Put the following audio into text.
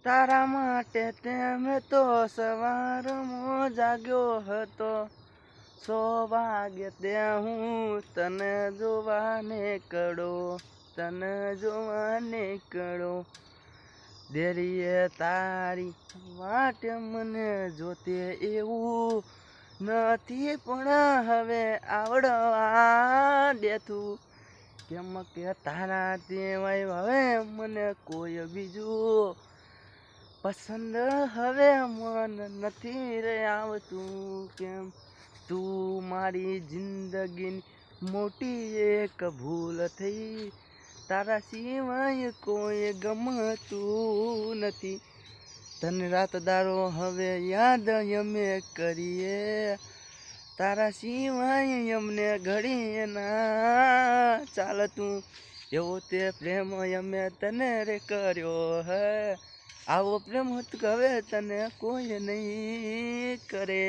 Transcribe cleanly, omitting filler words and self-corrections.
તારા માટે તેમે તો સવારમાં જાગ્યો હતો, 100 વાગે તે હું તને જોવા નીકળો. દેરીએ તારી વાટે મને જોતે એવું નથી, પણ હવે આવડવા દેતું. કેમ કે તારા દેવાય હવે મને કોઈ બીજું પસંદ હવે મન નથી રે આવતું. કેમ તું મારી જિંદગીની મોટી એક ભૂલ થઈ, તારા સિવાય કોઈ ગમતું નથી. તને રાત દારો હવે યાદ અમે કરીએ, તારા સિવાય અમને ઘડીએ ના ચાલતું. એવો તે પ્રેમ અમે તને રે કર્યો હે, આવો પ્રેમ હવે તને કોઈ નહીં કરે.